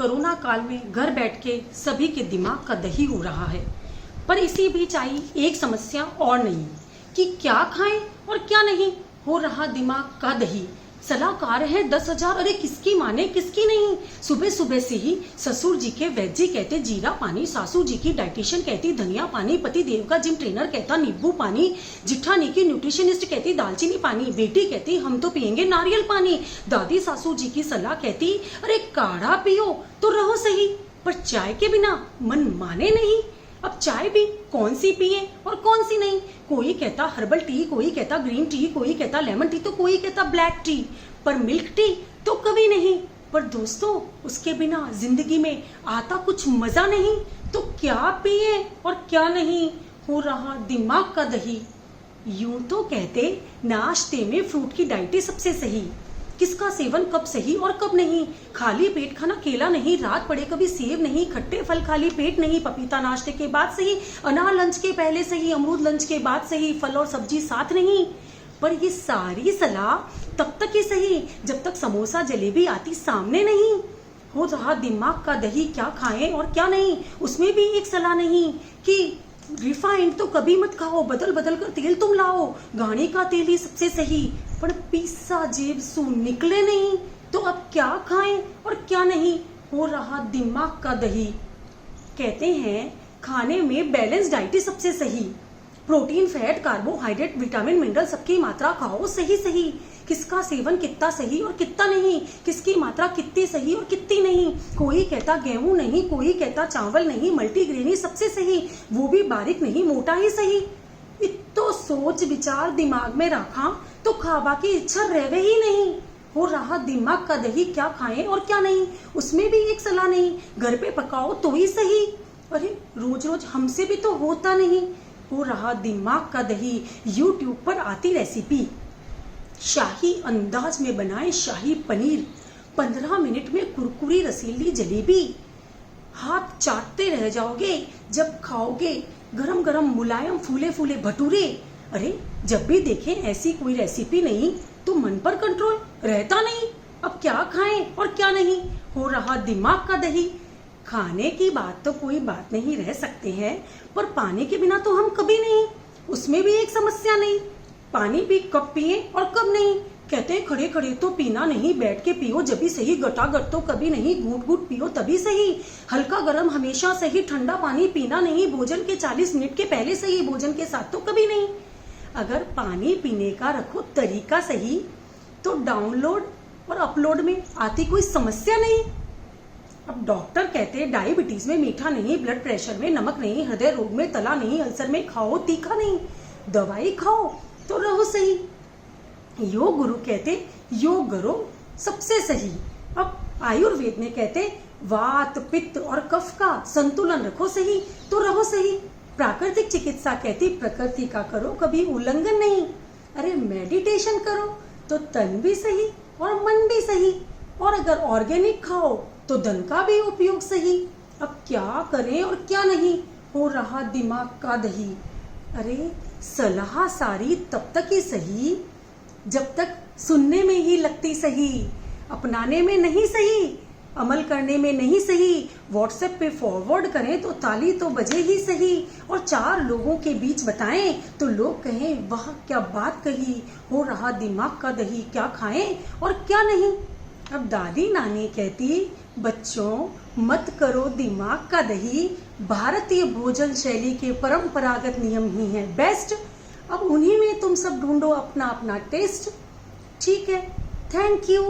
Corona काल में घर बैठ के सभी के दिमाग का दही हो रहा है। पर इसी बीच आई एक समस्या और नहीं कि क्या खाएं और क्या नहीं, हो रहा दिमाग का दही। सलाहकार है 10,000, अरे किसकी माने किसकी नहीं। सुबह सुबह से ही ससुर जी के वैद्य जी कहते जीरा पानी, सासू जी की डाइटिशियन कहती धनिया पानी, पति देव का जिम ट्रेनर कहता नींबू पानी, जिठानी की न्यूट्रिशनिस्ट कहती दालचीनी पानी, बेटी कहती हम तो पियेंगे नारियल पानी, दादी सासू जी की सलाह कहती अरे काढ़ा पियो तो रहो सही। पर चाय के बिना मन माने नहीं। अब चाय भी कौन सी पिए और कौन सी नहीं। कोई कहता हर्बल टी, कोई कहता ग्रीन टी, कोई कहता लेमन टी, तो कोई कहता ब्लैक टी, पर मिल्क टी तो कभी नहीं। पर दोस्तों उसके बिना जिंदगी में आता कुछ मजा नहीं। तो क्या पिए और क्या नहीं, हो रहा दिमाग का दही। यूं तो कहते नाश्ते में फ्रूट की डाइट सबसे सही, किसका सेवन कब सही और कब नहीं। खाली पेट खाना केला नहीं, रात पड़े कभी सेब नहीं, खट्टे फल खाली पेट नहीं, पपीता नाश्ते के बाद सही, अनार लंच के पहले सही, अमरूद लंच के बाद सही, फल और सब्जी साथ नहीं। पर ये सारी सलाह तब तक ही सही जब तक समोसा जलेबी आती सामने नहीं। हो रहा दिमाग का दही, क्या खाएं और क्या नहीं, उसमें भी एक सलाह नहीं कि रिफाइंड तो कभी मत खाओ, बदल बदल कर तेल तुम लाओ, गाड़ी का तेल ही सबसे सही। पर पिस्सा जेब सू निकले नहीं, तो अब क्या खाएं और क्या नहीं, हो रहा दिमाग का दही। कहते हैं खाने में बैलेंस डाइट ही सबसे सही, protein fat carbohydrate vitamin mineral सबकी मात्रा खाओ सही सही। किसका सेवन कितना सही और कितना नहीं, किसकी मात्रा कितनी सही और कितनी नहीं। कोई कहता गेहूं नहीं, कोई कहता चावल नहीं, मल्टीग्रेन ही सबसे सही, वो भी बारीक नहीं मोटा ही सही। इतो सोच विचार दिमाग में रखा तो खावा की इच्छा रहे ही नहीं। हो रहा दिमाग का दही, क्या खाएं और क्या नहीं, उसमें भी एक सलाह नहीं। घर पे पकाओ तो ही सही, अरे रोज रोज हमसे भी तो होता नहीं। हो रहा दिमाग का दही। यूट्यूब पर आती रेसिपी, शाही अंदाज में बनाए शाही पनीर, 15 मिनट में कुरकुरी रसीली जलेबी, हाथ चाटते रह जाओगे जब खाओगे, गरम गरम मुलायम फूले फूले भटूरे। अरे जब भी देखें ऐसी कोई रेसिपी नहीं तो मन पर कंट्रोल रहता नहीं। अब क्या खाएं और क्या नहीं, हो रहा दिमाग का दही। खाने की बात तो कोई बात नहीं, रह सकते हैं, पर पानी के बिना तो हम कभी नहीं, उसमें भी एक समस्या नहीं। पानी भी कब पिए और कब नहीं। कहते हैं खड़े खड़े तो पीना नहीं, बैठ के पियो जब भी सही, गटागट तो कभी नहीं, घूट घूट पियो तभी सही। हल्का गर्म हमेशा सही, ठंडा पानी पीना नहीं, भोजन के 40 मिनट के पहले सही, भोजन के साथ तो कभी नहीं। अगर पानी पीने का रखो तरीका सही तो डाउनलोड और अपलोड में आती कोई समस्या नहीं। अब डॉक्टर कहते हैं डायबिटीज में मीठा नहीं, ब्लड प्रेशर में नमक नहीं, हृदय रोग में तला नहीं, अल्सर में खाओ तीखा नहीं, दवाई खाओ तो रहो सही। योग गुरु कहते योग करो सबसे सही। अब आयुर्वेद में कहते वात पित्त और कफ का संतुलन रखो सही तो रहो सही। प्राकृतिक चिकित्सा कहती प्रकृति का करो कभी उल्लंघन नहीं। अरे मेडिटेशन करो तो तन भी सही और मन भी सही, और अगर ऑर्गेनिक खाओ तो धन का भी उपयोग सही। अब क्या करें और क्या नहीं, हो रहा दिमाग का दही। अरे सलाह सारी तब तक ही सही जब तक सुनने में ही लगती सही, अपनाने में नहीं सही, अमल करने में नहीं सही। व्हाट्सएप पे फॉरवर्ड करें तो ताली तो बजे ही सही, और 4 लोगों के बीच बताएं तो लोग कहें वाह क्या बात कही। हो रहा दिमाग का दही, क्या खाएं और क्या नहीं। अब दादी नानी कहती बच्चों मत करो दिमाग का दही, भारतीय भोजन शैली के परंपरागत नियम ही हैं बेस्ट। अब उन्हीं में तुम सब ढूंढो अपना अपना टेस्ट। ठीक है, थैंक यू।